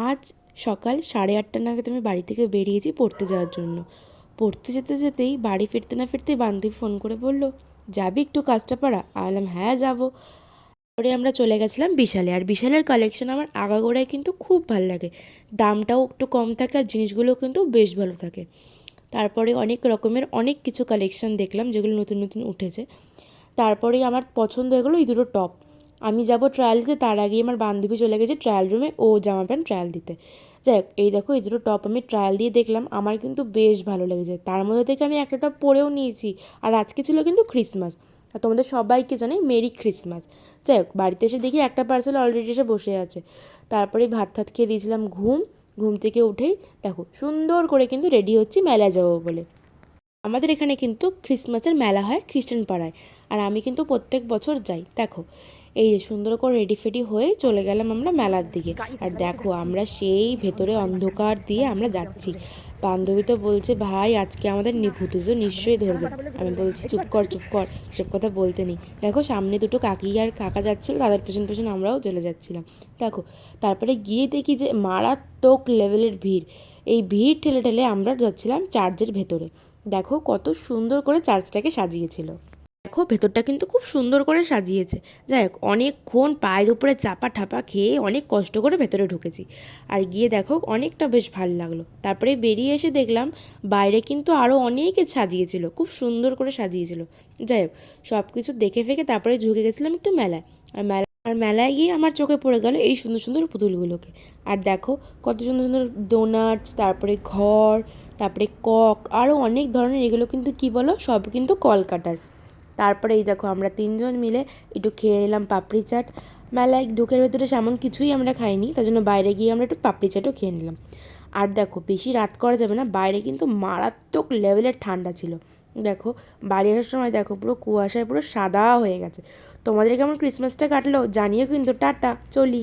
আজ সকাল 8:30 নাগাদ আমি বাড়ি থেকে বেরিয়েছি পড়তে যাওয়ার জন্য। পড়তে যেতে যেতেই বাড়ি ফিরতে না ফিরতেই বান্ধবী ফোন করে বলল, যাবি একটু কাঁচরাপাড়া? আমি বললাম হ্যাঁ যাবো। পরে আমরা চলে গেছিলাম বিশালে। আর বিশালের কালেকশন আমার আগাগোড়ায় কিন্তু খুব ভালো লাগে, দামটাও একটু কম থাকে আর জিনিসগুলোও কিন্তু বেশ ভালো থাকে। তারপরে অনেক রকমের অনেক কিছু কালেকশন দেখলাম যেগুলো নতুন নতুন উঠেছে। তারপরেই আমার পছন্দ হয়ে গেলো এই দুটো টপ। আমি যাব ট্রায়াল দিতে, তার আগেই আমার বান্ধবী চলে গেছে ট্রায়াল রুমে ও জামা প্যান্ট ট্রায়াল দিতে। যাই হোক, এই দেখো এই দুটো টপ আমি ট্রায়াল দিয়ে দেখলাম, আমার কিন্তু বেশ ভালো লেগেছে। তার মধ্যে থেকে আমি একটা টপ পরেও নিয়েছি। আর আজকে ছিল কিন্তু ক্রিসমাস, আর তোমাদের সবাইকে জানাই মেরি ক্রিসমাস। যাই হোক, বাড়িতে এসে দেখি একটা পার্সেল অলরেডি এসে বসে আছে। তারপরে ভাত টাত খেয়ে দিয়েছিলাম ঘুম থেকে উঠেই দেখো সুন্দর করে কিন্তু রেডি হচ্ছি মেলায় যাবো বলে। আমাদের এখানে কিন্তু ক্রিসমাসের মেলা হয় খ্রিস্টান পাড়ায়, আর আমি কিন্তু প্রত্যেক বছর যাই। দেখো এই যে সুন্দর করে রেডি ফেডি হয়ে চলে গেলাম আমরা মেলার দিকে। আর দেখো আমরা সেই ভেতরে অন্ধকার দিয়ে আমরা যাচ্ছি। বান্ধবী তো বলছে, ভাই আজকে আমাদের ভূতে তো নিশ্চয়ই ধরবে। আমি বলছি চুপ কর চুপ কর, এসব কথা বলতে নেই। দেখো সামনে দুটো কাকি আর কাকা যাচ্ছিলো, তাদের পেছন পেছন আমরাও চলে যাচ্ছিলাম। দেখো তারপরে গিয়ে দেখি যে মারাত্মক লেভেলের ভিড়। এই ভিড় ঠেলে ঠেলে আমরা যাচ্ছিলাম চার্চের ভেতরে। দেখো কত সুন্দর করে চার্চটাকে সাজিয়েছিল। দেখো ভেতরটা কিন্তু খুব সুন্দর করে সাজিয়েছে। যাই হোক, অনেকক্ষণ পায়ের উপরে চাপা ঠাপা খেয়ে অনেক কষ্ট করে ভেতরে ঢুকেছি। আর গিয়ে দেখো অনেকটা বেশ ভালো লাগলো। তারপরে বেরিয়ে এসে দেখলাম বাইরে কিন্তু আরও অনেকে সাজিয়েছিল, খুব সুন্দর করে সাজিয়েছিল। যাই হোক, সব কিছু দেখে ফেকে তারপরে ঢুকে গেছিলাম একটু মেলায়। আর মেলায় গিয়ে আমার চোখে পড়ে গেল এই সুন্দর সুন্দর পুতুলগুলোকে। আর দেখো কত সুন্দর সুন্দর ডোনাটস, তারপরে ঘর, তারপরে কক, আরও অনেক ধরনের। এগুলো কিন্তু কি বলো, সব কিন্তু কলকাতার। তারপরে এই দেখো আমরা তিনজন মিলে একটু খেয়ে নিলাম পাপড়ি চাট। মেলায় ঢুকের ভেতরে সেমন কিছুই আমরা খাইনি, তার জন্য বাইরে গিয়ে আমরা একটু পাপড়ি চাটও খেয়ে নিলাম। আর দেখো বেশি রাত করা যাবে না, বাইরে কিন্তু মারাত্মক লেভেলের ঠান্ডা ছিল। দেখো বাড়ি আসার সময় দেখো পুরো কুয়াশায় পুরো সাদা হয়ে গেছে। তোমাদের কেমন ক্রিসমাসটা কাটলো জানিও কিন্তু। টাটা, চলি।